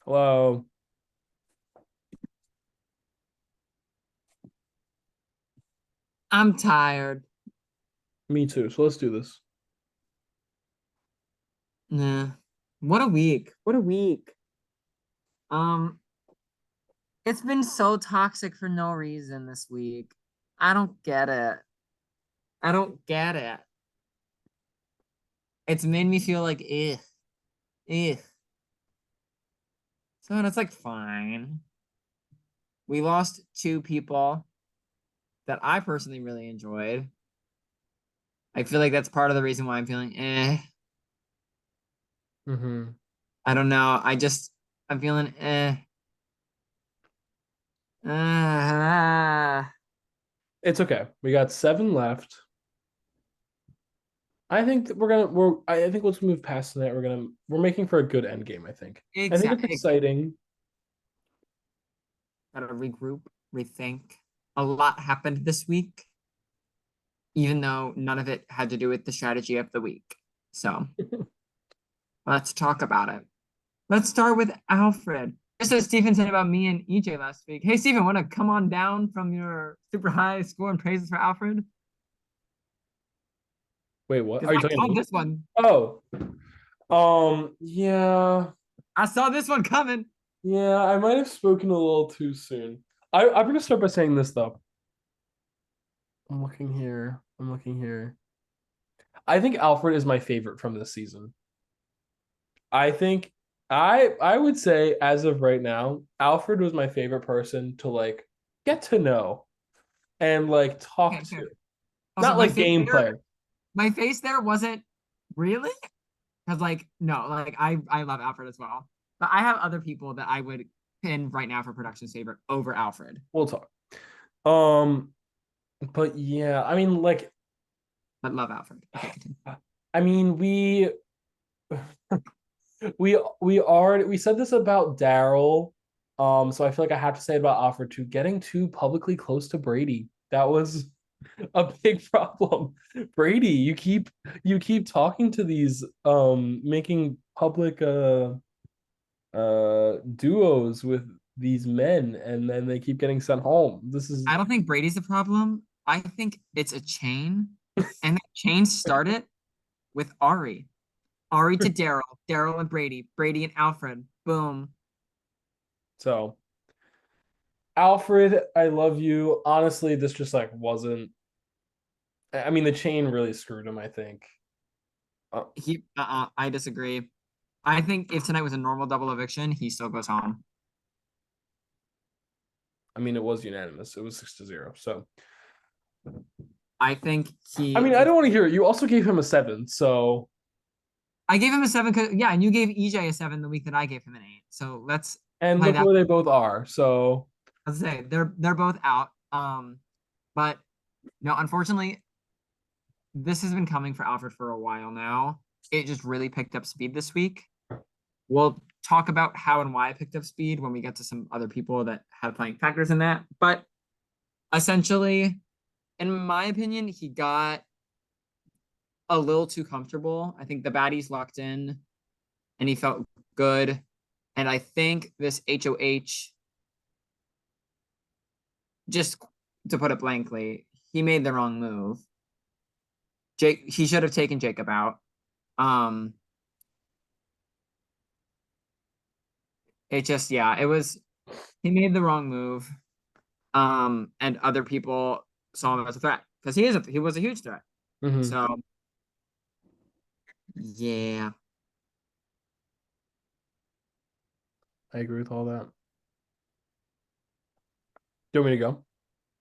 Hello. I'm tired. Me too. So let's do this. Nah. What a week. What a week. Um, it's been so toxic for no reason this week. I don't get it. I don't get it. It's made me feel like ugh. So it's like fine. We lost two people that I personally really enjoyed. I feel like that's part of the reason why I'm feeling Mm-hmm. I don't know. I'm feeling Ah. It's okay. We got seven left. I think that I think let's move past that. We're making for a good end game, I think. I think it's Exactly. exciting. Gotta regroup, rethink. A lot happened this week, even though none of it had to do with the strategy of the week. So let's talk about it. Let's start with Alfred. Just as Stephen said about me and EJ last week. Hey, Stephen, want to come on down from your super high score and praises for Alfred? Wait, what? Because Are you I talking to called me? this one. Oh. Yeah. I saw this one coming. Yeah, I might have spoken a little too soon. I'm gonna start by saying this though. I'm looking here. I'm looking here. I think Alfred is my favorite from this season. I think I would say as of right now, Alfred was my favorite person to like get to know and like talk Okay, fair. to. Also, Not like gameplay. my face there wasn't really because, like, no, like I love Alfred as well, but I have other people that I would pin right now for production's favorite over Alfred. We'll talk. Um, but yeah, I mean like But love Alfred. Okay, continue. I mean we said this about Daryl. So I feel like I have to say about Alfred too, getting too publicly close to Brady. That was a big problem. Brady, you keep talking to these making public duos with these men and then they keep getting sent home. This is I don't think Brady's the problem. I think it's a chain, and that chain started with Ari. Ari to Daryl, Daryl and Brady, Brady and Alfred. Boom. so Alfred, I love you. Honestly, this just like wasn't I mean the chain really screwed him, I think. Uh, I disagree. I think if tonight was a normal double eviction, he still goes home. I mean it was unanimous. It was 6-0. So I think I he mean I don't want to hear it. You also gave him a 7, so I gave him a seven because yeah, and you gave EJ a seven the week that I gave him an eight. So let's and play look that. where they both are. So Let's say they're both out. But no, unfortunately, this has been coming for Alfred for a while now. It just really picked up speed this week. We'll talk about how and why it picked up speed when we get to some other people that had playing factors in that. But essentially, in my opinion, he got a little too comfortable. I think the baddies locked in and he felt good. And I think this HOH, just to put it blankly, he made the wrong move. Jake, he should have taken Jacob out. Um, it just, yeah, it was, he made the wrong move. And other people saw him as a threat because he was a huge threat. mhm, So, yeah. I agree with all that. Do you want me to go?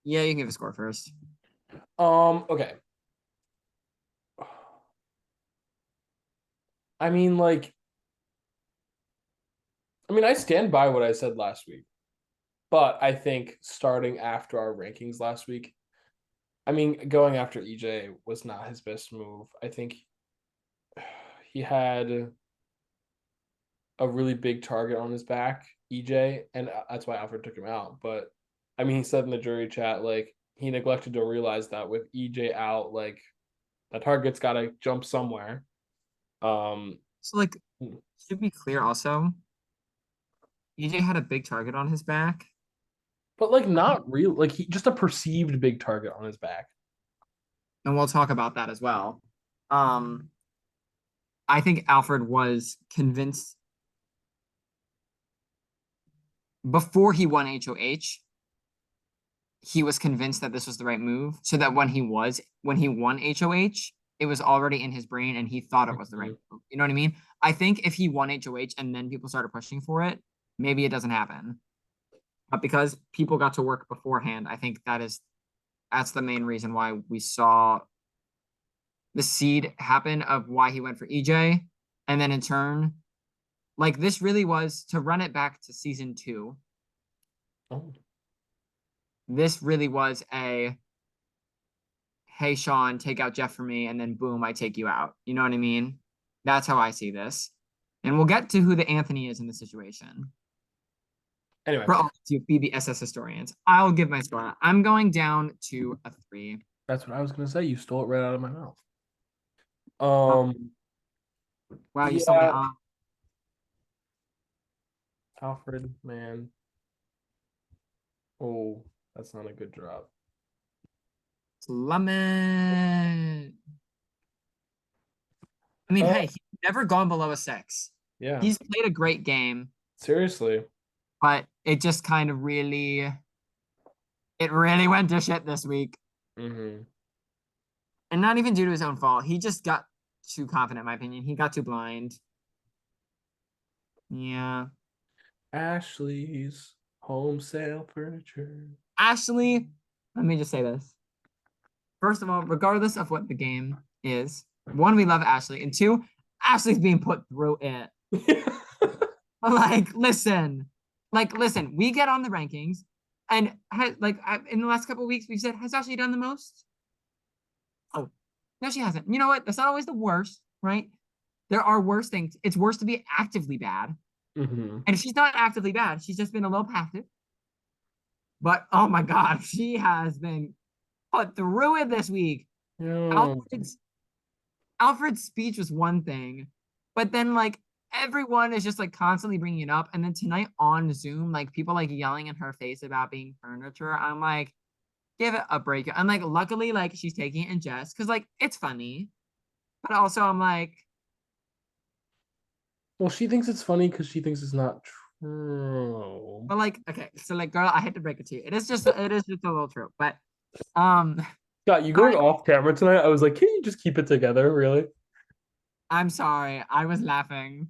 Yeah, you can give a score first. Okay. I mean, like, I mean, I stand by what I said last week, but I think starting after our rankings last week, I mean, going after EJ was not his best move. I think he had a really big target on his back, EJ, and that's why Alfred took him out. But I mean, he said in the jury chat, like, he neglected to realize that with EJ out, like, the target's got to jump somewhere. Um, So, like, should be clear also. EJ had a big target on his back. but like not real. Like he just a perceived big target on his back. And we'll talk about that as well. Um, I think Alfred was convinced before he won HOH, he was convinced that this was the right move. So that when he won HOH, it was already in his brain and he thought it was the right Mhm. move. You know what I mean? I think if he won HOH and then people started pushing for it, maybe it doesn't happen. But because people got to work beforehand, I think that's the main reason why we saw the seed happen of why he went for EJ. And then in turn, like this really was to run it back to season 2. Oh, This really was a hey Sean, take out Jeff for me, and then boom, I take you out. You know what I mean? That's how I see this. And we'll get to who the Anthony is in the situation. anyway, For all to be the SS historians. I'll give my score. I'm going down to a 3. that's what I was gonna say. You stole it right out of my mouth. Oh, Um, wow, you stole my yeah, Alfred, man. Oh, that's not a good drop. lemon. I mean, Uh, hey, he's never gone below a 6. yeah, He's played a great game, seriously. but it just kind of really went to shit this week. Mm-hmm. And not even due to his own fault. He just got too confident, in my opinion. He got too blind. Yeah. Ashley's home sale furniture. Ashley, let me just say this. First of all, regardless of what the game is, one, we love Ashley, and two, Ashley's being put through it. Listen, we get on the rankings, and in the last couple of weeks, we've said, has Ashley done the most? Oh, no, she hasn't. You know what? That's not always the worst, right? There are worse things. It's worse to be actively bad. Mm-hmm. And if she's not actively bad, she's just been a little passive. But oh my God, she has been put through it this week. Yeah. Alfred's speech was one thing, but then like everyone is just like constantly bringing it up. And then tonight on Zoom, like people like yelling in her face about being furniture. I'm like, give it a break. And like, luckily, like she's taking it in jest because like it's funny, but also I'm like, Well, she thinks it's funny because she thinks it's not true. but like, okay, so like, girl, I hate to break it to you. It is just a little true, but um, Scott, you all going right, off camera tonight? I was like, can you just keep it together, really? I'm sorry. I was laughing.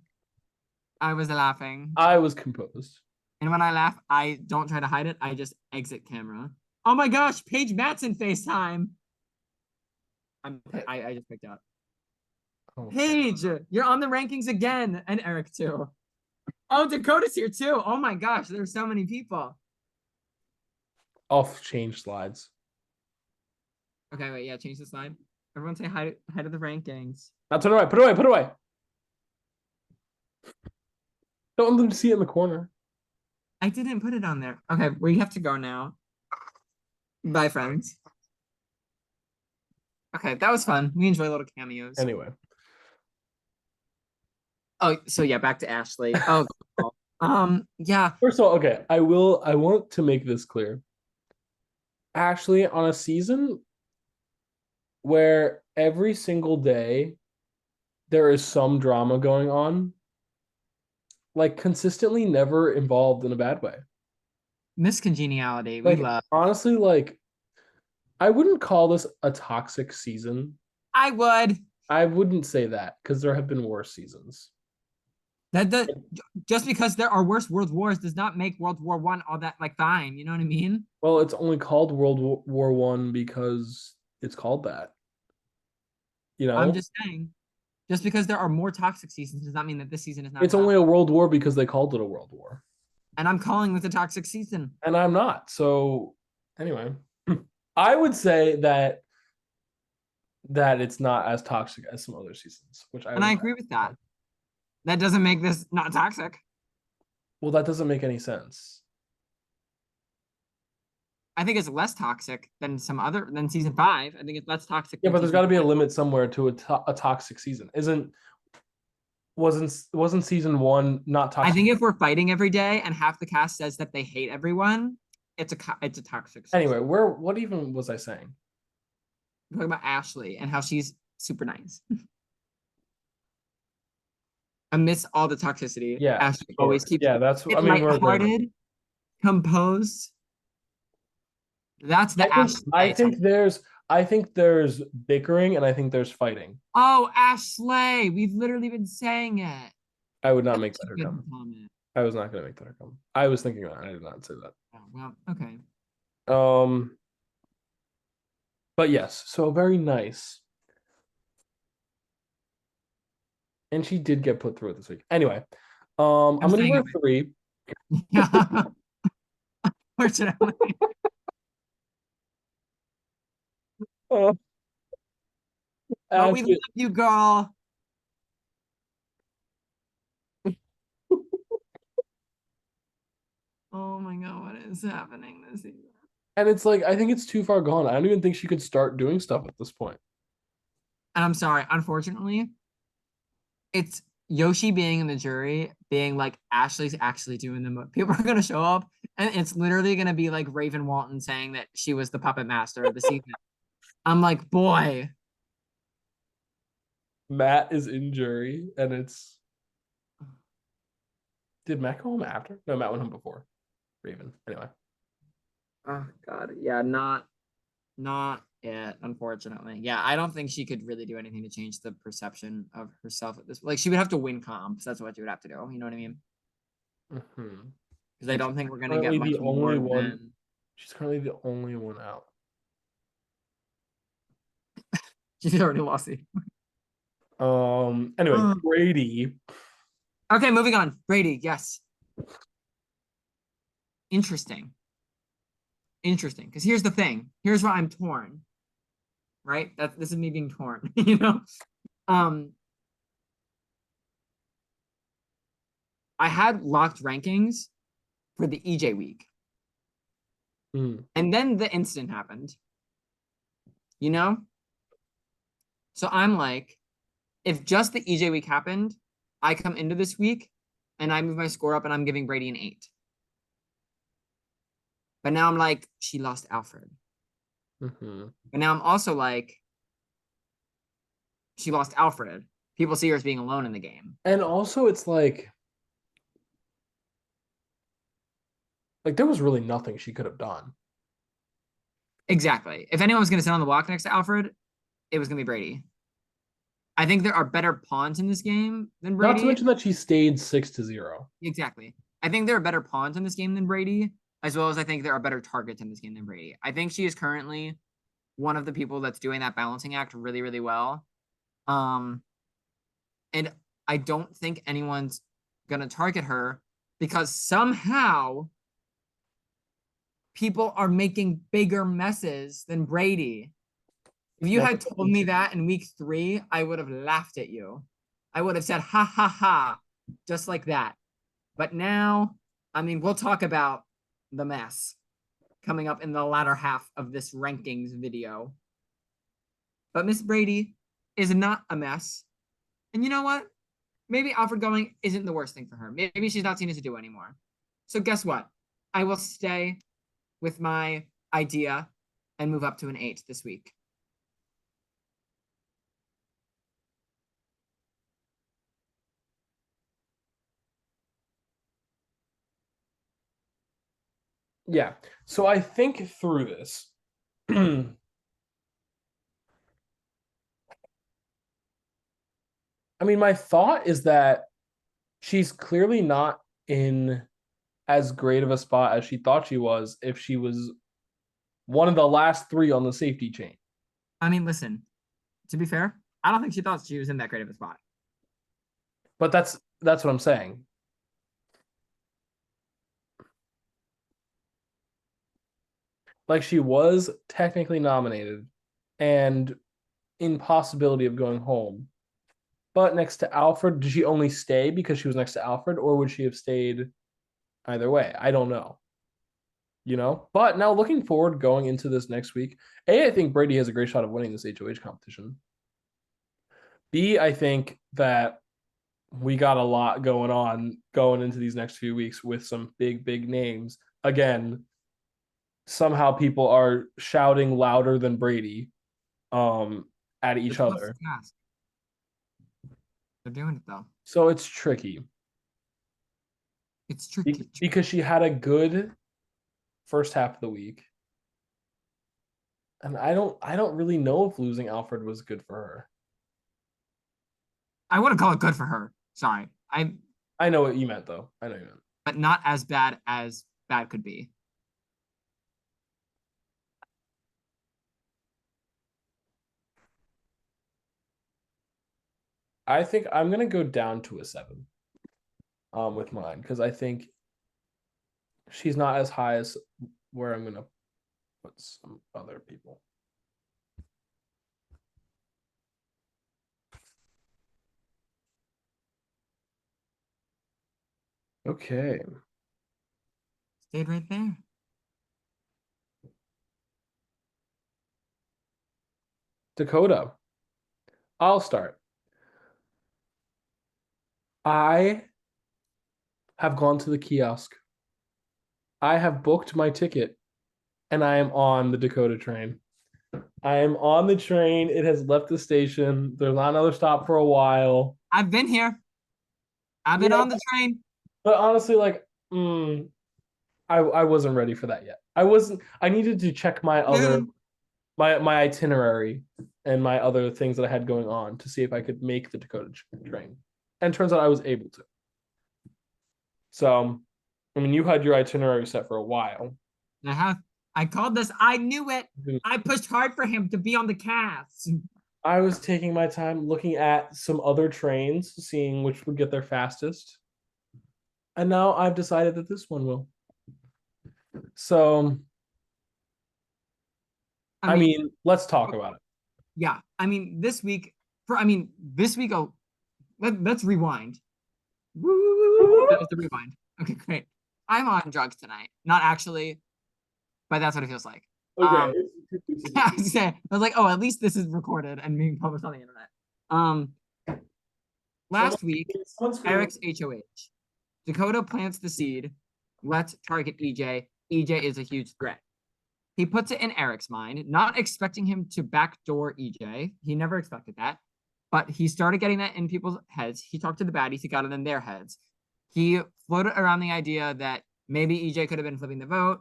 I was laughing. I was composed. And when I laugh, I don't try to hide it. I just exit camera. Oh my gosh, Paige Matson FaceTime. I just picked up. Oh, Paige, you're on the rankings again. And Eric too. Oh, Dakota's here too. Oh my gosh, there's so many people. off change slides. Okay, wait, yeah, change the slide. Everyone say hi to the rankings. Now turn away, put it away, put it away. Don't want them to see it in the corner. I didn't put it on there. Okay, we have to go now. Bye, friends. Okay, that was fun. We enjoy little cameos. Anyway, Oh, so yeah, back to Ashley. Oh, yeah. first of all, okay, I want to make this clear. Actually, on a season where every single day there is some drama going on, like consistently never involved in a bad way. Miscongeniality. We Like love. honestly, like I wouldn't call this a toxic season. I would. I wouldn't say that because there have been worse seasons. That just because there are worse world wars does not make World War One all that like fine. You know what I mean? Well, it's only called World War One because it's called that. You I'm know, just saying. Just because there are more toxic seasons does not mean that this season is not it's only toxic. a world war because they called it a world war, And I'm calling this a toxic season. and I'm not. So anyway, I would say that it's not as toxic as some other seasons, which I And would. I agree with that. That doesn't make this not toxic. Well, that doesn't make any sense. I think it's less toxic than than season 5. I think it's less toxic Yeah, than but there's season got to be a 4. limit somewhere to a toxic season. Isn't wasn't season one not I toxic? think if we're fighting every day and half the cast says that they hate everyone, it's a toxic Anyway, system. what even was I saying? I'm talking about Ashley and how she's super nice. Amidst all the toxicity, Yeah, Ashley always sure. keeps Yeah, that's it I mean we're agreeing. lighthearted, composed. That's I the think Ashley I attend. I think there's bickering and I think there's fighting. Oh, Ashley, we've literally been saying it. I would not make That's that a her good come. comment. I was not gonna make that her come. I was thinking that. I did not say Oh, well, okay. that. But yes, so very nice. And she did get put through it this week. Anyway, I'm I'm gonna give staying her at a three. my fortunately. Uh, But we love Ashley, you, girl. Oh my god, what is happening this season? and it's like I think it's too far gone. I don't even think she could start doing stuff at this point. And I'm sorry, unfortunately, it's Yoshi being in the jury, being like Ashley's actually doing the people are gonna show up, and it's literally gonna be like Raven Walton saying that she was the puppet master of the season. I'm like, boy, Matt is in jury, and it's did Matt go home after? No, Matt went home before Raven. Anyway, oh god, yeah, not it, unfortunately. Yeah, I don't think she could really do anything to change the perception of herself at this. Like, she would have to win comps. That's what she would have to do. You know what I mean? hmm Because I and she's don't think we're gonna get currently much the only more one. than She's currently the only one out. she's already lost it. Anyway, Brady. Okay, moving on. Brady, yes. Interesting. Interesting. Because here's the thing. Here's why I'm torn. Right? That this is me being torn, you know? Um, I had locked rankings for the EJ week. Mm, And then the incident happened, you know? So I'm like, if just the EJ week happened, I come into this week and I move my score up and I'm giving Brady an 8. But now I'm like, she lost Alfred. hmm But now I'm also like, she lost Alfred. People see her as being alone in the game. And also, it's like there was really nothing she could have done. Exactly. If anyone was going to sit on the block next to Alfred, it was going to be Brady. I think there are better pawns in this game than Not to Brady. mention that she stayed 6-0. Exactly. I think there are better pawns in this game than Brady, as well as I think there are better targets in this game than Brady. I think she is currently one of the people that's doing that balancing act really, really well. Um, and I don't think anyone's gonna target her because somehow people are making bigger messes than Brady. If you That's had told me that in week 3, I would have laughed at you. I would have said, ha ha ha, just like that. But now, I mean, we'll talk about the mess coming up in the latter half of this rankings video. But Miss Brady is not a mess. And you know what? Maybe Alfred going isn't the worst thing for her. Maybe she's not seen as a duo anymore. So guess what? I will stay with my idea and move up to an 8 this week. Yeah. So I think through this. I mean, my thought is that she's clearly not in as great of a spot as she thought she was if she was one of the last three on the safety chain. I mean, listen, to be fair, I don't think she thought she was in that great of a spot. But that's what I'm saying. Like she was technically nominated and in possibility of going home. But next to Alfred, did she only stay because she was next to Alfred, or would she have stayed either way? I don't know. But now looking forward, going into this next week, I think Brady has a great shot of winning this HOH competition. B, I think that we got a lot going on going into these next few weeks with some big names. Again, somehow people are shouting louder than Brady at each It's a tough other. task. They're doing it though. So it's tricky It's tricky. because she had a good first half of the week. And I don't really know if losing Alfred was good for her. I wouldn't call it good for her. Sorry. I know what you meant though. I know what you meant. But not as bad could be. I think I'm gonna go down to a 7 with mine because I think she's not as high as where I'm gonna put some other people. Okay. Stayed right there. Dakota. I'll start. I have gone to the kiosk. I have booked my ticket and I am on the Dakota train. I am on the train. It has left the station. There's not another stop for a while. I've been here. I've been Yeah, on the train. but honestly, like, I wasn't ready for that yet. I wasn't. I needed to check my other Dude, my itinerary and my other things that I had going on to see if I could make the Dakota train. And turns out I was able to. So, I mean, you had your itinerary set for a while. I have. I called this. I knew it. I pushed hard for him to be on the cast. I was taking my time looking at some other trains, seeing which would get there fastest. And now I've decided that this one will. So, I I mean, mean, let's talk about it. yeah. I mean, this week. Oh, let's rewind. Woo! That was the rewind. Okay, great. I'm on drugs tonight. Not actually, but that's what it feels like. Okay. I was like, oh, at least this is recorded and being published on the internet. Um, Someone, last week, someone screaming. Eric's HOH. Dakota plants the seed. Let's target EJ. EJ is a huge threat. He puts it in Eric's mind, not expecting him to backdoor EJ. He never expected that. But he started getting that in people's heads. He talked to the baddies, he got it in their heads. He floated around the idea that maybe EJ could have been flipping the vote.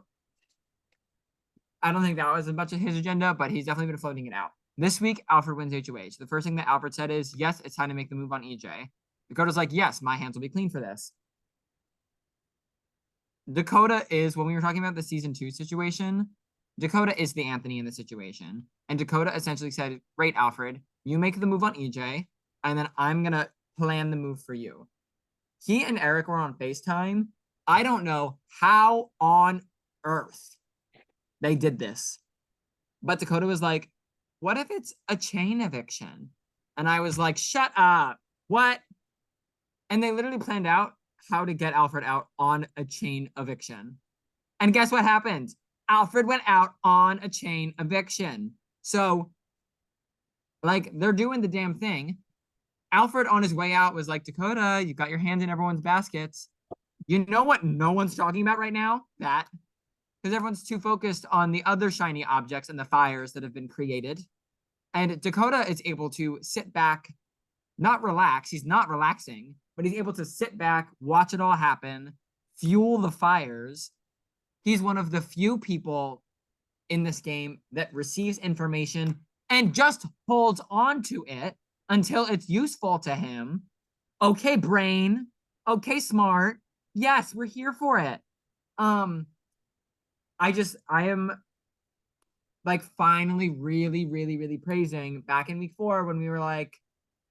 I don't think that was as much of his agenda, but he's definitely been floating it out. This week, Alfred wins HOH. The first thing that Alfred said is, yes, it's time to make the move on EJ. Dakota's like, yes, my hands will be clean for this. Dakota is, when we were talking about the season 2 situation, Dakota is the Anthony in the situation. And Dakota essentially said, great, Alfred, you make the move on EJ, and then I'm going to plan the move for you. He and Eric were on FaceTime. I don't know how on earth they did this. But Dakota was like, what if it's a chain eviction? And I was like, shut up. What? And they literally planned out how to get Alfred out on a chain eviction. And guess what happened? Alfred went out on a chain eviction. So, like, they're doing the damn thing. Alfred on his way out was like, Dakota, you got your hands in everyone's baskets. You know what no one's talking about right now? That. Because everyone's too focused on the other shiny objects and the fires that have been created. And Dakota is able to sit back, not relax. He's not relaxing, but he's able to sit back, watch it all happen, fuel the fires. He's one of the few people in this game that receives information and just holds on to it until it's useful to him. Okay, brain. Okay, smart. Yes, we're here for it. I am like finally really praising back in week 4 when we were like,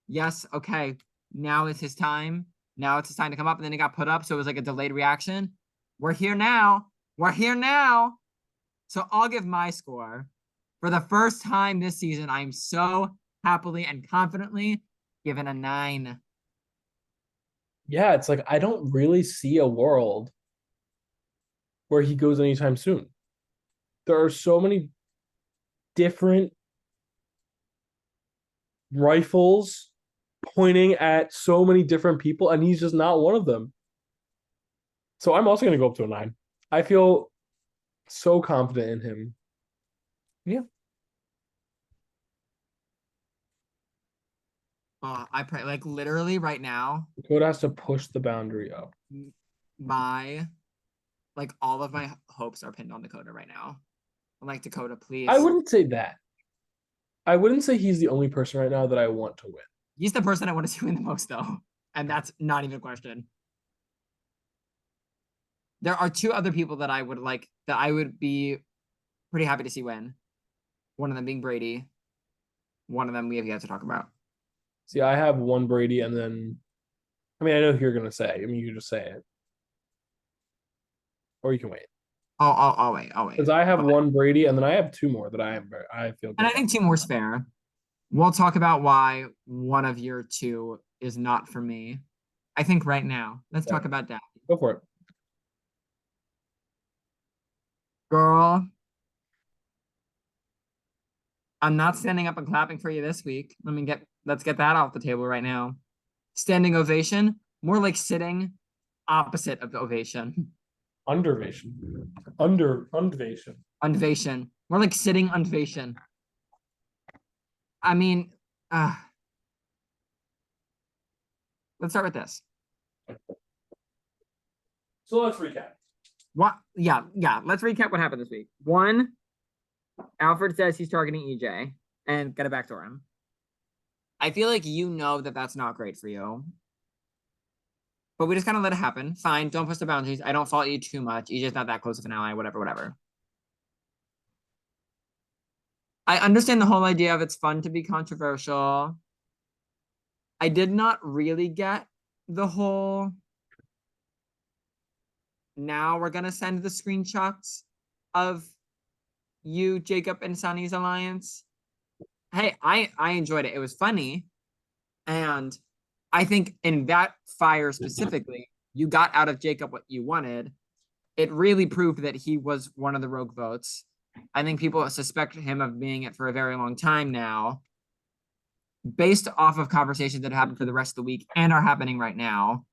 yes, okay, now is his time. Now it's his time to come up. And then it got put up. So it was like a delayed reaction. We're here now. We're here now. So I'll give my score. For the first time this season, I'm so happily and confidently given a 9. Yeah, it's like I don't really see a world where he goes anytime soon. There are so many different rifles pointing at so many different people, and he's just not one of them. So I'm also going to go up to a 9. I feel so confident in him. Yeah. I pray like literally right now, Dakota has to push the boundary up. my like all of my hopes are pinned on Dakota right now. I'm like, Dakota, I please. wouldn't say that. I wouldn't say he's the only person right now that I want to win. He's the person I want to see win the most, though. And that's not even a question. There are two other people that I would be pretty happy to see win. One of them being Brady. One of them we have yet to talk about. See, I have one Brady, and then I mean, I know who you're gonna say. I mean, you can just say it, or you can wait. I'll wait. I'll wait. Because I have But, one Brady, and then I have two more that I feel and good I about. think two more's fair. We'll talk about why one of your two is not for me. I think right now. Let's Yeah, talk about that. go for it. Girl, I'm not standing up and clapping for you this week. Let's get that off the table right now. Standing ovation, more like sitting, opposite of the ovation. Undervation. Undervation. Undvation. More like sitting undvation. I mean, uh, let's start with this. So let's recap. What? Yeah. Let's recap what happened this week. One, Alfred says he's targeting EJ and gonna backdoor him. I feel like you know that that's not great for you, but we just kind of let it happen. Fine, don't push the boundaries. I don't fault you too much. EJ's not that close of an ally. Whatever. I understand the whole idea of it's fun to be controversial. I did not really get the whole now we're gonna send the screenshots of you, Jacob, and Sunny's alliance. Hey, I enjoyed it. It was funny. And I think in that fire specifically, you got out of Jacob what you wanted. It really proved that he was one of the rogue votes. I think people suspect him of being it for a very long time now, based off of conversations that happened for the rest of the week and are happening right now.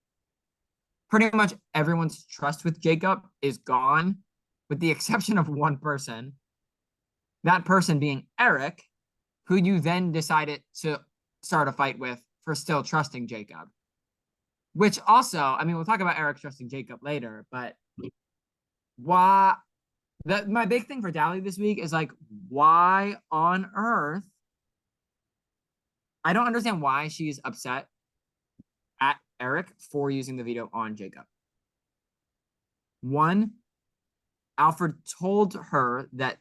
Pretty much everyone's trust with Jacob is gone, with the exception of one person. That person being Eric, who you then decided to start a fight with for still trusting Jacob. Which also, I mean, we'll talk about Eric trusting Jacob later, but why my big thing for Dally this week is like, why on earth? I don't understand why she's upset at Eric for using the veto on Jacob. One, Alfred told her that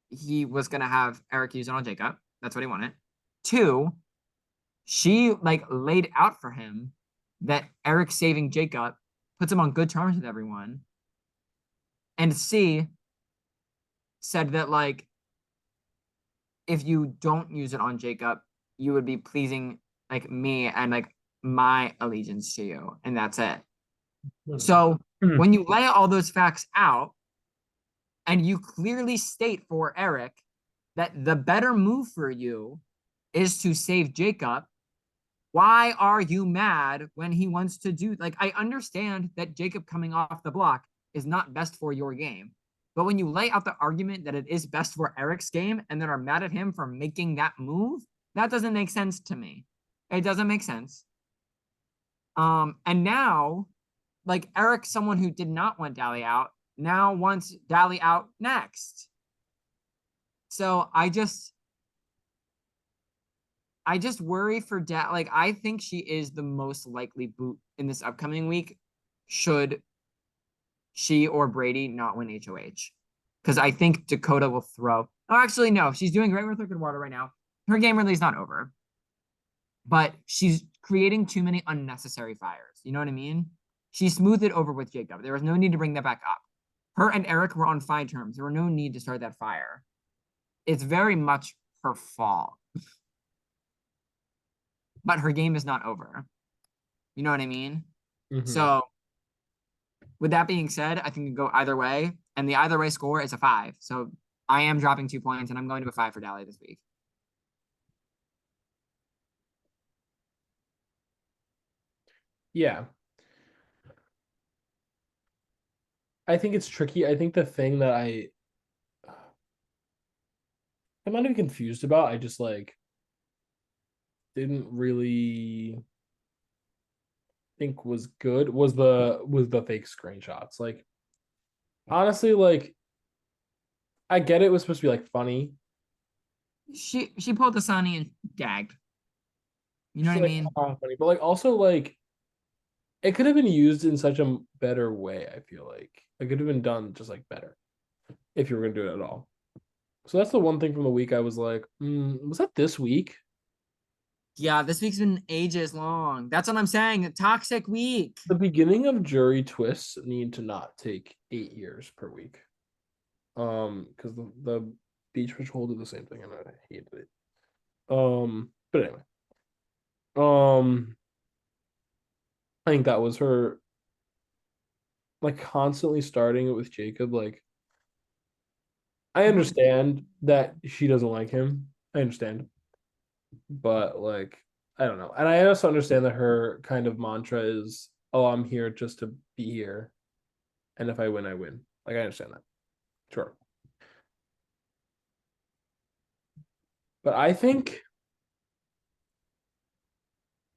he was gonna have Eric use it on Jacob. That's what he wanted. Two, she like laid out for him that Eric saving Jacob puts him on good terms with everyone. And C said that like if you don't use it on Jacob, you would be pleasing like me and like my allegiance to you, and that's it. So when you lay all those facts out and you clearly state for Eric that the better move for you is to save Jacob, why are you mad when he wants to do like I understand that Jacob coming off the block is not best for your game. But when you lay out the argument that it is best for Eric's game and then are mad at him for making that move, that doesn't make sense to me. It doesn't make sense. And now, like Eric, someone who did not want Dally out, now wants Dally out next. So I just worry for like I think she is the most likely boot in this upcoming week should she or Brady not win HOH. Because I think Dakota will throw. Oh, actually, no. She's doing great with Liquid Water right now. Her game really is not over. But she's creating too many unnecessary fires. You know what I mean? She smoothed it over with Jacob. There was no need to bring that back up. Her and Eric were on fine terms. There were no need to start that fire. It's very much her fault. But her game is not over. You know what I mean? Mm-hmm. So with that being said, I think it go either way. And the either way score is a 5. So I am dropping 2 points and I'm going to a 5 for Dally this week. Yeah. I think it's tricky. I think the thing that I'm not even confused about, I just like didn't really think was good was the fake screenshots. Like honestly, like I get it was supposed to be like funny. She pulled the Sunny and gagged. You know what Just I like mean? funny, but like also like it could have been used in such a better way, I feel like. It could have been done just like better if you were gonna do it at all. So that's the one thing from the week I was like, was that this week? Yeah, this week's been ages long. That's what I'm saying. A toxic week. The beginning of jury twists need to not take 8 years per week. Because the Beach Patrol did the same thing and I hated it. But anyway, um, I think that was her like constantly starting it with Jacob. Like, I Mhm. understand that she doesn't like him. I understand, but like, I don't know. And I also understand that her kind of mantra is, "Oh, I'm here just to be here, and if I win, I win." Like, I understand that. Sure, but I think,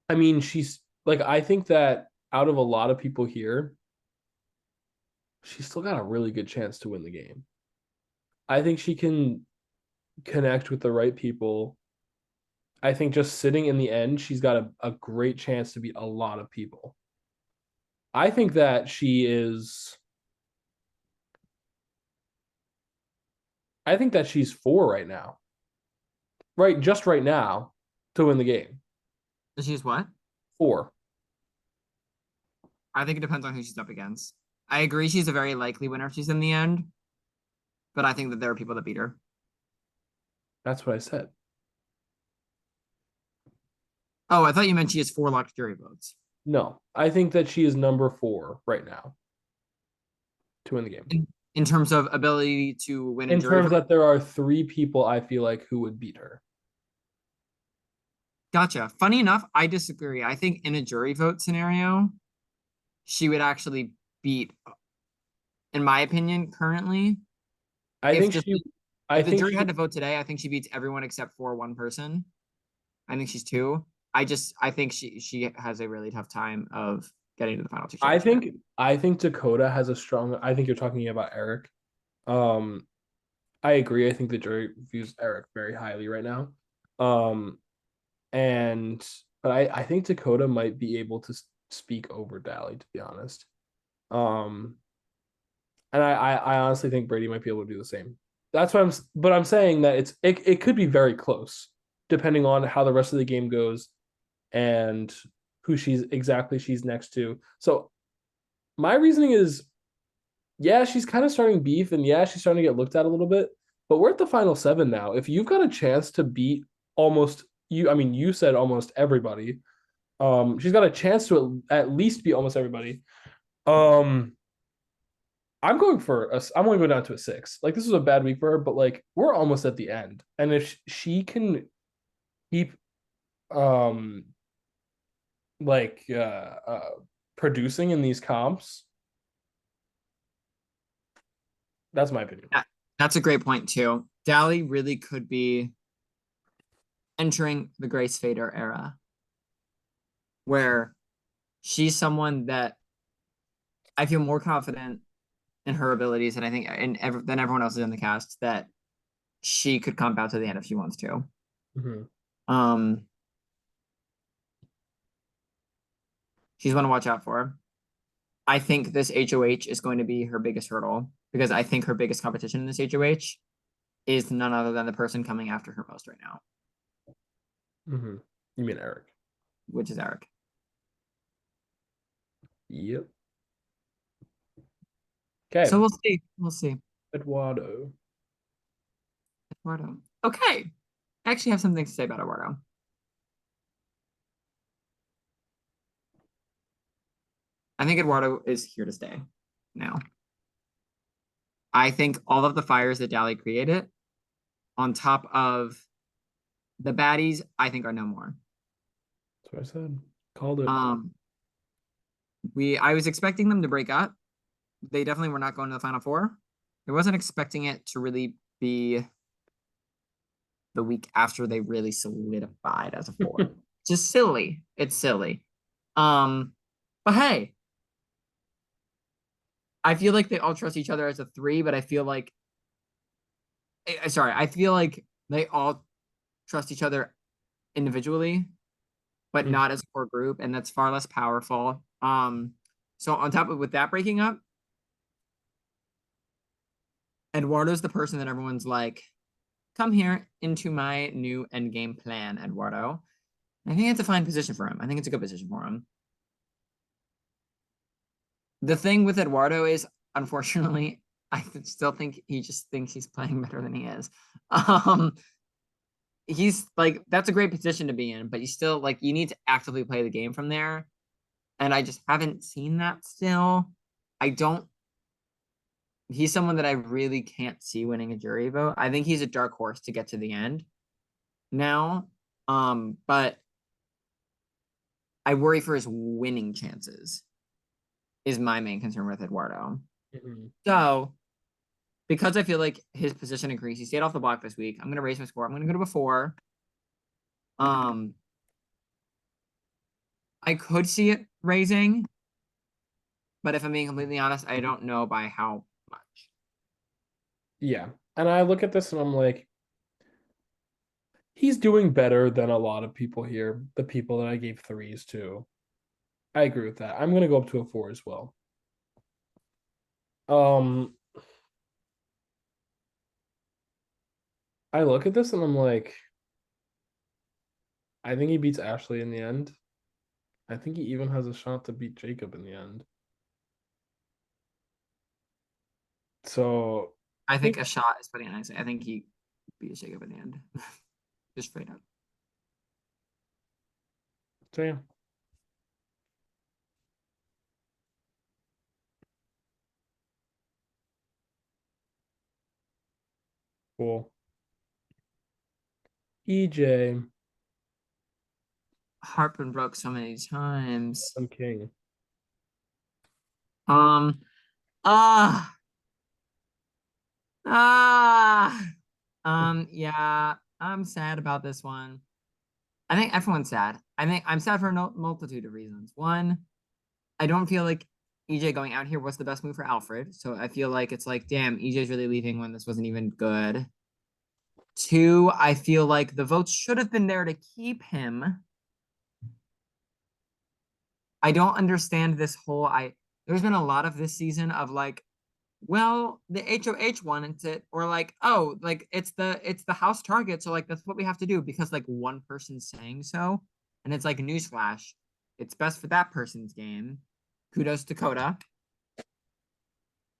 I mean, she's like, I think that out of a lot of people here, she's still got a really good chance to win the game. I think she can connect with the right people. I think just sitting in the end, she's got a great chance to beat a lot of people. I think that she is, I think that she's four right now, right? Just right now to win the game. She's what? Four. I think it depends on who she's up against. I agree she's a very likely winner if she's in the end, but I think that there are people that beat her. That's what I said. Oh, I thought you meant she has 4 locked jury votes. No, I think that she is number four right now to win the game. In terms of ability to win a In jury terms vote. that there are three people I feel like who would beat her. Gotcha. Funny enough, I disagree. I think in a jury vote scenario, she would actually beat, in my opinion, currently. I If think just she, I if the think jury she, had to vote today, I think she beats everyone except for one person. I think she's two. I think she has a really tough time of getting to the final two I championship. think, I think Dakota has a strong. I think you're talking about Eric. Um, I agree. I think the jury views Eric very highly right now. Um, and but I think Dakota might be able to speak over Dally, to be honest. Um, and I honestly think Brady might be able to do the same. That's what but I'm saying that it could be very close, depending on how the rest of the game goes and who she's next to. So my reasoning is, yeah, she's kind of starting beef, and yeah, she's starting to get looked at a little bit. But we're at the final seven now. If you've got a chance to beat almost you, I mean, you said almost everybody. She's got a chance to at least beat almost everybody. Um, I'm only going down to a six. Like this was a bad week for her, but like we're almost at the end, and if she can keep um like producing in these comps, that's my opinion. That- That's a great point too. Dally really could be entering the Grace Fader era, where she's someone that I feel more confident in her abilities, and I think than everyone else is in the cast that she could come out to the end if she wants to. Mm-hmm. Um, she's one to watch out for. I think this HOH is going to be her biggest hurdle because I think her biggest competition in this HOH is none other than the person coming after her most right now, Mm-hmm. You mean Eric? which is Eric. Yep. So Okay. we'll see. We'll see. Eduardo. Eduardo. Okay. I actually have some things to say about Eduardo. I think Eduardo is here to stay now. I think all of the fires that Dally created, on top of the baddies, I think are no more. That's what I said. Called it. Um, I was expecting them to break up. They definitely were not going to the final four. I wasn't expecting it to really be the week after they really solidified as a four. Just silly. It's silly. Um, but hey, I feel like they all trust each other as a three, but I feel like sorry, I feel like they all trust each other individually, but Mhm. not as a core group, and that's far less powerful. So on top of with that breaking up, Eduardo's the person that everyone's like, come here into my new endgame plan, Eduardo. I think it's a fine position for him. I think it's a good position for him. The thing with Eduardo is, unfortunately, I still think he just thinks he's playing better than he is. Um, he's like, that's a great position to be in, but you still like you need to actively play the game from there. And I just haven't seen that still. I don't he's someone that I really can't see winning a jury vote. I think he's a dark horse to get to the end now. But I worry for his winning chances is my main concern with Eduardo. Mhm. So because I feel like his position increased, he stayed off the block this week. I'm gonna raise my score. I'm gonna go to a four. Um, I could see it raising, but if I'm being completely honest, I don't know by how much. Yeah. And I look at this and I'm like, he's doing better than a lot of people here, the people that I gave threes to. I agree with that. I'm gonna go up to a four as well. Um, I look at this and I'm like, I think he beats Ashley in the end. I think he even has a shot to beat Jacob in the end. So I I think think a shot is putting it nicely. I think he beat Jacob in the end, just straight up. so yeah. Cool. EJ, Heart been broke so many times. I'm king. Um, ah, ah, yeah, I'm sad about this one. I think everyone's sad. I think I'm sad for a multitude of reasons. One, I don't feel like EJ going out here was the best move for Alfred. So I feel like it's like, damn, EJ's really leaving when this wasn't even good. Two, I feel like the votes should have been there to keep him. I don't understand this whole there's been a lot of this season of like, well, the HOH wanted it, or like, oh, like it's the house target, so like that's what we have to do because like one person's saying so, and it's like a newsflash, it's best for that person's game. Kudos to Coda.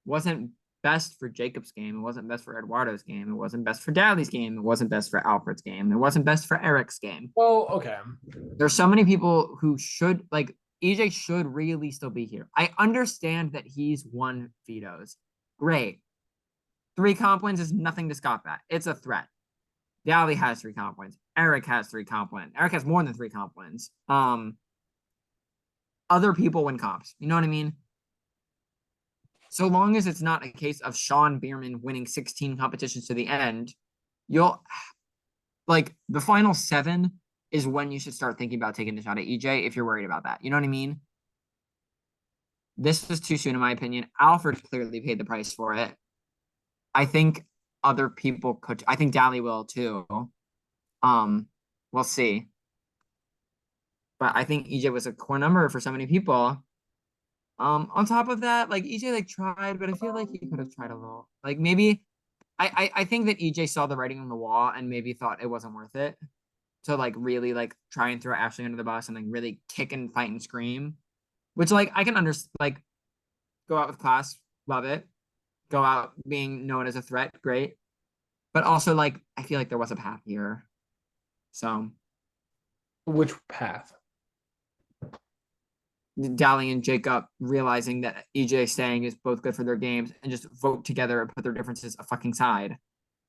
Wasn't best for Jacob's game. It wasn't best for Eduardo's game. It wasn't best for Dalley's game. It wasn't best for Alfred's game. It wasn't best for Eric's game. Well, okay. There's so many people who should like EJ should really still be here. I understand that he's won vetoes. Great. Three comp wins is nothing to scoff at. It's a threat. Dally has three comp wins. Eric has three comp wins. Eric has more than three comp wins. Other people win comps. You know what I mean? So long as it's not a case of Sean Bierman winning 16 competitions to the end, you'll like the final seven is when you should start thinking about taking a shot at EJ if you're worried about that. You know what I mean? This was too soon, in my opinion. Alfred clearly paid the price for it. I think other people could. I think Dally will too. Um, we'll see. But I think EJ was a core number for so many people. On top of that, like EJ like tried, but I feel like he could have tried a little. Like maybe I think that EJ saw the writing on the wall and maybe thought it wasn't worth it to like really like try and throw Ashley under the bus and like really kick and fight and scream. Which like I can understand like go out with class, love it. Go out being known as a threat, great. But also like I feel like there was a path here. So Which path? Dally and Jacob realizing that EJ staying is both good for their games and just vote together and put their differences a fucking side.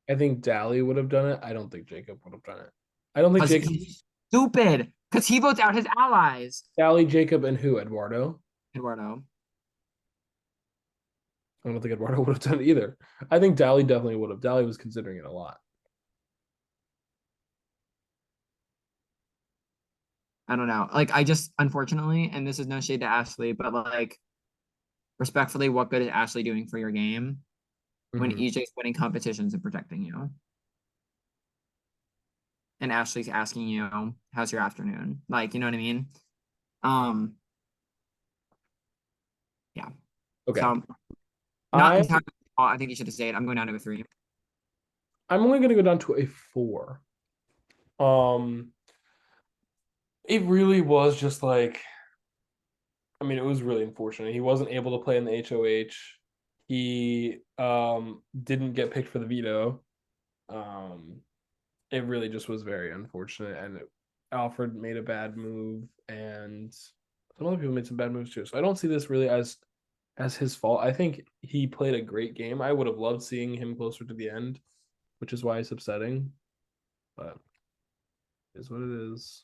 I think Dally would have done it. I don't think Jacob would have done it. I don't think Because Jacob, he's stupid. Because he votes out his allies. Dally, Jacob, and who? Eduardo? Eduardo. I don't think Eduardo would have done it either. I think Dally definitely would have. Dally was considering it a lot. I don't know. Like I just unfortunately, and this is no shade to Ashley, but like respectfully, what good is Ashley doing for your game when Mm-hmm. EJ's winning competitions and protecting you? And Ashley's asking you, how's your afternoon? Like, you know what I mean? Um, yeah. Okay. So not I entirely. I think you should have stayed. I'm going down to a 3. I'm only gonna go down to a 4. Um, it really was just like, I mean, it was really unfortunate. He wasn't able to play in the HOH. He didn't get picked for the veto. Um, it really just was very unfortunate. And Alfred made a bad move, and some other people made some bad moves too. So I don't see this really as his fault. I think he played a great game. I would have loved seeing him closer to the end, which is why it's upsetting. But it is what it is.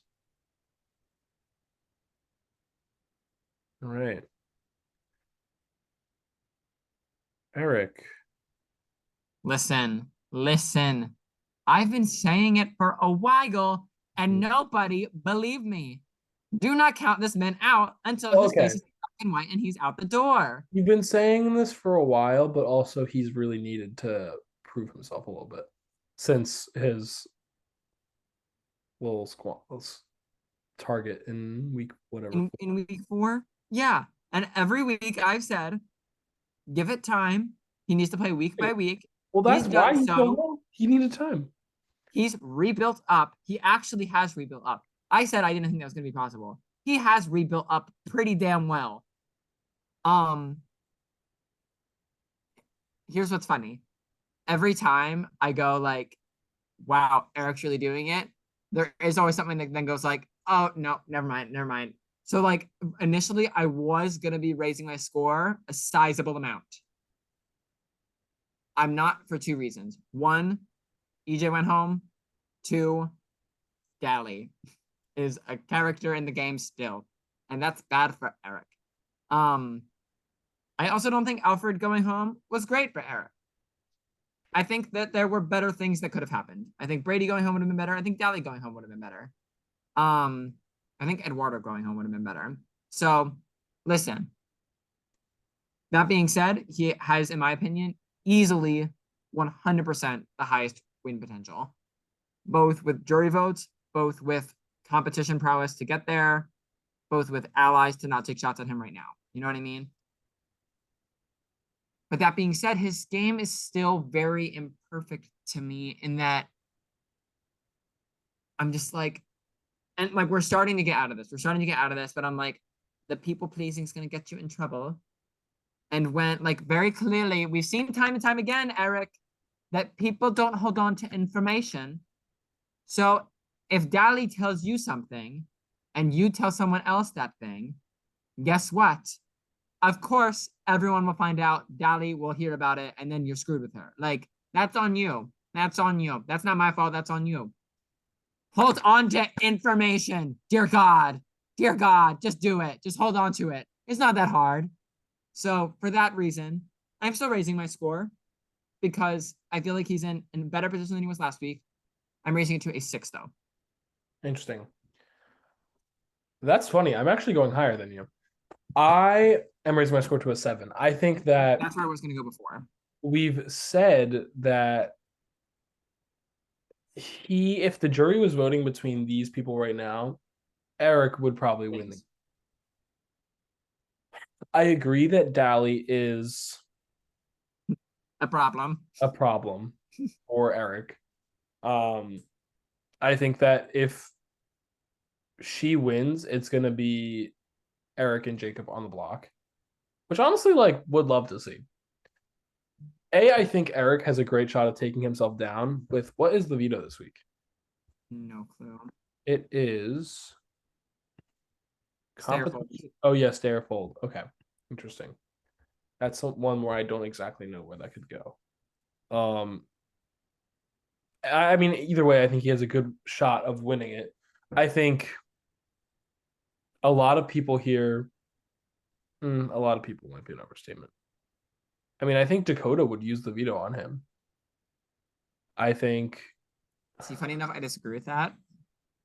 All right, Eric. Listen. I've been saying it for a while, and nobody believed me. Do not count this man out until his Okay, face is black and white and he's out the door. you've been saying this for a while, but also he's really needed to prove himself a little bit since his little squalls target in week whatever. In week 4, yeah. And every week I've said, give it time. He needs to play week by week. Well, He's that's why done he's so so. low. He needed time. He's rebuilt up. He actually has rebuilt up. I said I didn't think that was going to be possible. He has rebuilt up pretty damn well. Um, Here's what's funny. Every time I go like, wow, Eric's really doing it, there is always something that then goes like, oh no, never mind. So like initially I was gonna be raising my score a sizable amount. I'm not for 2 reasons. One, EJ went home. Two, Dally is a character in the game still. And that's bad for Eric. Um, I also don't think Alfred going home was great for Eric. I think that there were better things that could have happened. I think Brady going home would have been better. I think Dally going home would have been better. Um, I think Eduardo going home would have been better. So, listen. That being said, he has, in my opinion, easily 100% the highest win potential, both with jury votes, both with competition prowess to get there, both with allies to not take shots at him right now. You know what I mean? But that being said, his game is still very imperfect to me in that I'm just like, and like we're starting to get out of this. We're starting to get out of this, but I'm like, the people pleasing is going to get you in trouble. And when, like, very clearly, we've seen time and time again, Eric, that people don't hold on to information. So if Dali tells you something and you tell someone else that thing, guess what? Of course, everyone will find out. Dali will hear about it, and then you're screwed with her. Like, that's on you. That's on you. That's not my fault. That's on you. Hold on to information. Dear God. Dear God. Just do it. Just hold on to it. It's not that hard. So, for that reason, I'm still raising my score because I feel like he's in a better position than he was last week. I'm raising it to a 6, though. Interesting. That's funny. I'm actually going higher than you. I am raising my score to a 7. I think that That's where I was going to go before. we've said that if the jury was voting between these people right now, Eric would probably win. I agree that Dally is A problem. a problem for Eric. Um, I think that if she wins, it's gonna be Eric and Jacob on the block, which honestly, like, would love to see. I think Eric has a great shot at taking himself down with what is the veto this week? No clue. It is Stairfold. competition. Oh yes, Stairfold. Okay, interesting. That's one where I don't exactly know where that could go. Um, I mean, either way, I think he has a good shot of winning it. I think a lot of people here A lot of people might be an overstatement. I mean, I think Dakota would use the veto on him. I think See, funny enough, I disagree with that.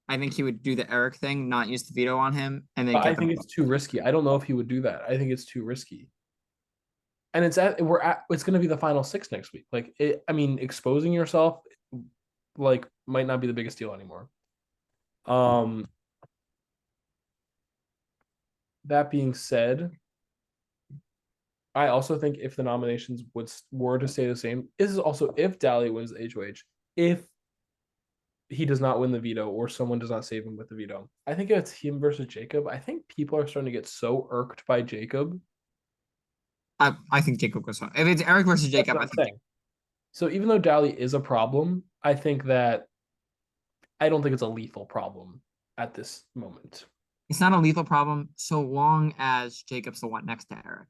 I think he would do the Eric thing, not use the veto on him, and then I get them think both. it's too risky. I don't know if he would do that. I think it's too risky. And it's going to be the final six next week. Like I mean, exposing yourself like might not be the biggest deal anymore. Um that being said, I also think if the nominations were to stay the same, this is also if Dally wins the HOH, if he does not win the veto or someone does not save him with the veto. I think it's him versus Jacob. I think people are starting to get so irked by Jacob. I think Jacob goes home. If it's Eric versus That's Jacob, what I I'm think saying. So even though Dally is a problem, I think that I don't think it's a lethal problem at this moment. it's not a lethal problem so long as Jacob's the one next to Eric.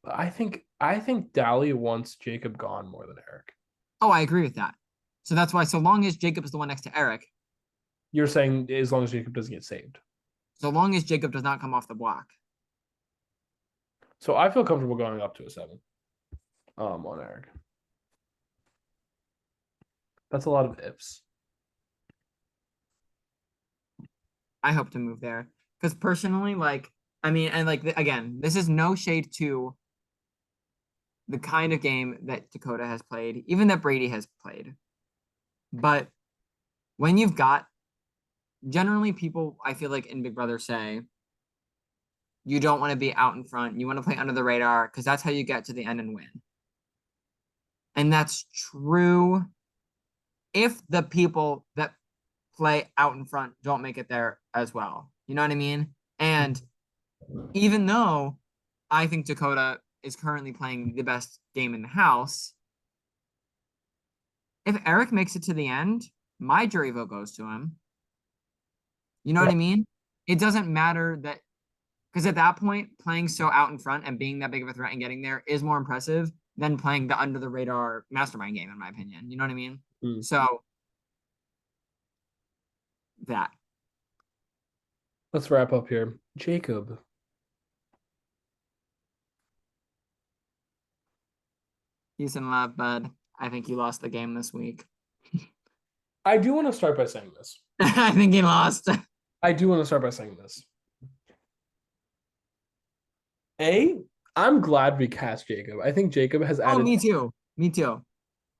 But I think Dally wants Jacob gone more than Eric. Oh, I agree with that. So that's why, so long as Jacob is the one next to Eric, You're saying as long as Jacob doesn't get saved. so long as Jacob does not come off the block. So I feel comfortable going up to a 7 on Eric. That's a lot of ifs. I hope to move there because personally, like, I mean, and like again, this is no shade to the kind of game that Dakota has played, even that Brady has played. But when you've got generally people, I feel like in Big Brother say you don't want to be out in front, you want to play under the radar because that's how you get to the end and win. And that's true if the people that play out in front don't make it there as well. You know what I mean? And even though I think Dakota is currently playing the best game in the house, if Eric makes it to the end, my jury vote goes to him. You know what I mean? It doesn't matter that because at that point, playing so out in front and being that big of a threat and getting there is more impressive than playing the under the radar mastermind game, in my opinion. You know what I mean? Mm. So that Let's wrap up here. Jacob. peace and love, bud. I think you lost the game this week. I do want to start by saying this. I think he lost. I do want to start by saying this. A, I'm glad we cast Jacob. I think Jacob has Oh, added me too. Me too.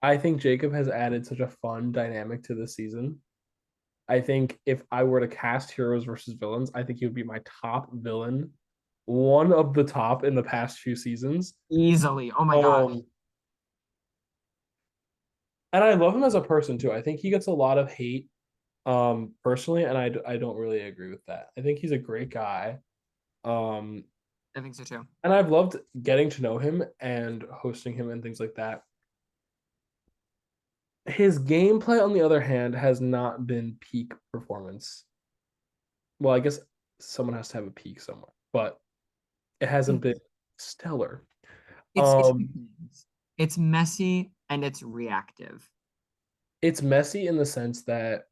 I think Jacob has added such a fun dynamic to this season. I think if I were to cast heroes versus villains, I think he would be my top villain, one of the top in the past few seasons. Easily. Oh my gosh. Um, and I love him as a person too. I think he gets a lot of hate, personally, and I don't really agree with that. I think he's a great guy. Um, I think so too. and I've loved getting to know him and hosting him and things like that. His gameplay, on the other hand, has not been peak performance. Well, I guess someone has to have a peak somewhere, but it hasn't been stellar. It's Um, it's messy and it's reactive. it's messy in the sense that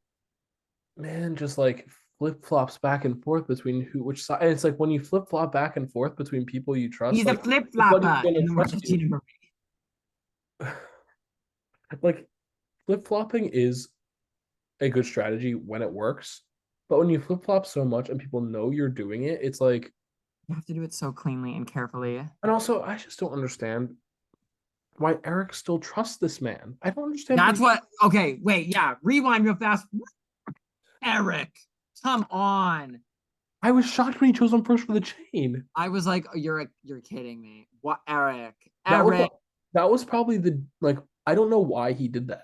man just like flip flops back and forth between which side. And it's like when you flip flop back and forth between people you trust, He's a like flip nobody's flopper gonna in the words trust of you. Tina Marie. Like flip flopping is a good strategy when it works, but when you flip flop so much and people know you're doing it, it's like. You have to do it so cleanly and carefully. And also, I just don't understand why Eric still trusts this man. I don't understand. That's what. Okay, wait, yeah. Rewind real fast. Eric, come on. I was shocked when he chose him first for the chain. I was like, oh, you're kidding me. What, Eric? That was Eric. that was probably the like. I don't know why he did that.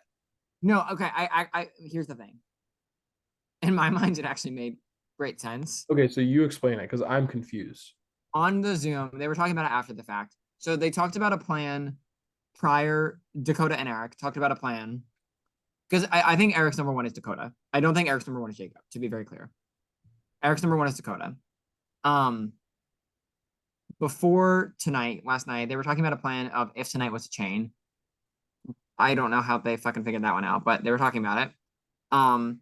No, okay. I. Here's the thing. In my mind, it actually made great sense. Okay, so you explain it because I'm confused. On the Zoom, they were talking about it after the fact. So they talked about a plan prior. Dakota and Eric talked about a plan because I think Eric's number one is Dakota. I don't think Eric's number one is Jacob. To be very clear, Eric's number one is Dakota. Um, before tonight, last night, they were talking about a plan of if tonight was a chain. I don't know how they fucking figured that one out, but they were talking about it. Um,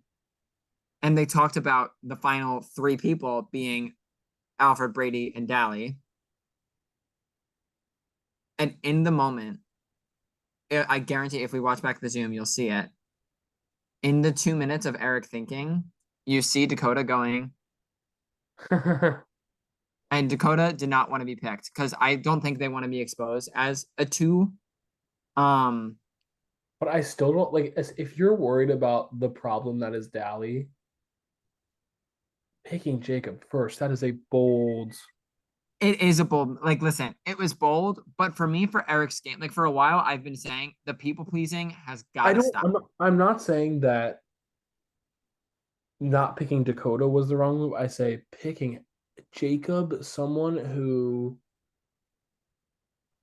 and they talked about the final three people being Alfred, Brady, and Dally. And in the moment, I guarantee if we watch back the Zoom, you'll see it. In the 2 minutes of Eric thinking, you see Dakota going, and Dakota did not want to be picked because I don't think they want to be exposed as a two. Um, But I still don't like if you're worried about the problem that is Dally, picking Jacob first, that is a bold. it is a bold, like, listen, it was bold, but for me, for Eric's game, like for a while, I've been saying the people pleasing has got I to don't stop. I'm not saying that not picking Dakota was the wrong move. I say picking Jacob, someone who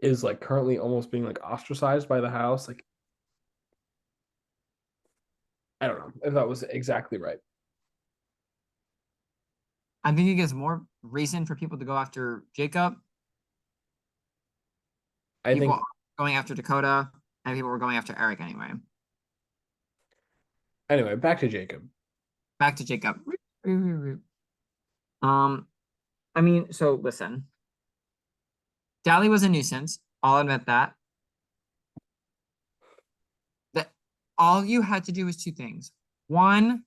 is like currently almost being like ostracized by the house. Like I don't know if that was exactly right. I think it gives more reason for people to go after Jacob. I People think are going after Dakota, and people were going after Eric anyway. anyway, back to Jacob. Back to Jacob. Um, I mean, so listen, Dally was a nuisance. I'll admit that. That all you had to do was two things. One,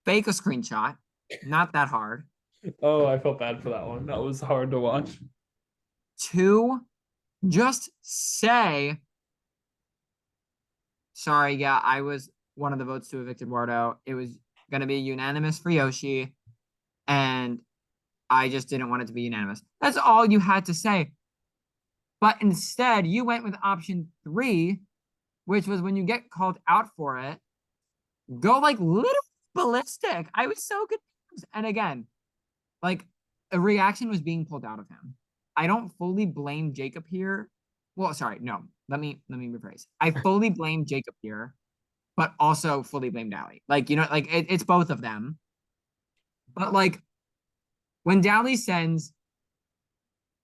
fake a screenshot. Not that hard. Oh, I felt bad for that one. That was hard to watch. Two, just say, sorry, yeah, I was one of the votes to evict Eduardo. It was gonna be unanimous for Yoshi, and I just didn't want it to be unanimous. That's all you had to say. But instead, you went with option three, which was when you get called out for it, go like little ballistic. I was so confused. And again, like a reaction was being pulled out of him. I don't fully blame Jacob here. Well, sorry, no. Let me rephrase. I fully blame Jacob here, but also fully blame Dally. Like, like it's both of them. But like when Dally sends,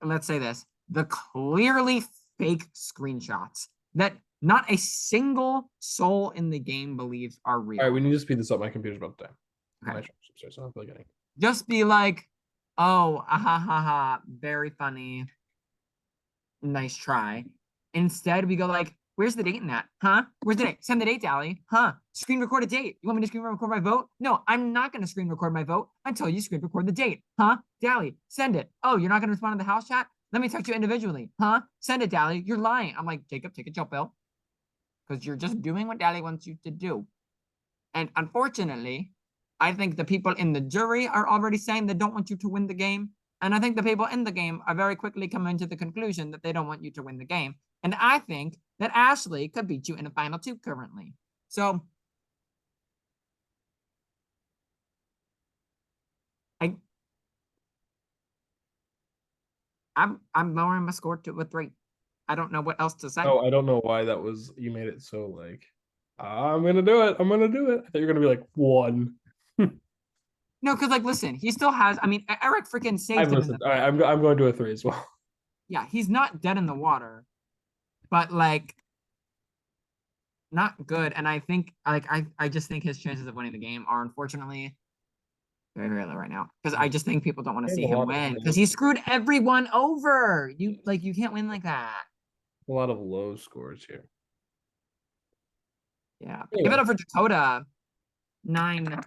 let's say this, the clearly fake screenshots that not a single soul in the game believes are All right, we real. need to speed this up. My computer's about to die. My Okay. charger's upstairs, so I'm not getting. Just be like, oh, ah, ha, ha, ha, very funny. Nice try. Instead, we go like, where's the date in that? Huh? Where's the date? Send the date, Dally. Huh? Screen record a date. You want me to screen record my vote? No, I'm not going to screen record my vote until you screen record the date. Huh? Dally, send it. Oh, you're not going to respond to the house chat? Let me text you individually. Huh? Send it, Dally. You're lying. I'm like, Jacob, take a chill pill. Because you're just doing what Dally wants you to do. And unfortunately, I think the people in the jury are already saying they don't want you to win the game. And I think the people in the game are very quickly coming to the conclusion that they don't want you to win the game. And I think that Ashley could beat you in a final two currently. So I I'm lowering my score to a 3. I don't know what else to say. Oh, I don't know why that was. You made it so like, I'm gonna do it. I'm gonna do it. I thought you were gonna be like one. No, because like listen, he still has. I mean, Eric freaking saved I've him in the. listened. All right, I'm going to a three as well. Yeah, he's not dead in the water, but like not good. And I think like I just think his chances of winning the game are unfortunately very, very low right now. Because I just think people don't want to I have see a him lot of win. Because low, he screwed everyone over. You can't win like that. a lot of low scores here. Yeah. But give it Anyway, up for Dakota. 9.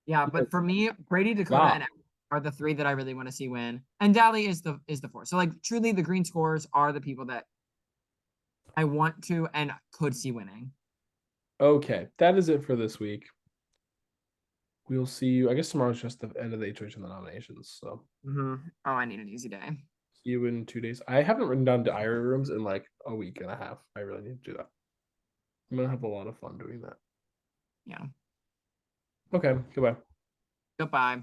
Yeah, but for me, Brady, Dakota, yeah. and Eric are the three that I really want to see win. And Dally is the four. So like truly the green scores are the people that I want to and could see winning. Okay, that is it for this week. We'll see you. I guess tomorrow's just the end of the HOH and the nominations. So Oh, I need an easy day. see you in 2 days. I haven't written down diary rooms in like a week and a half. I really need to do that. I'm gonna have a lot of fun doing that. Yeah. Okay, goodbye. Goodbye.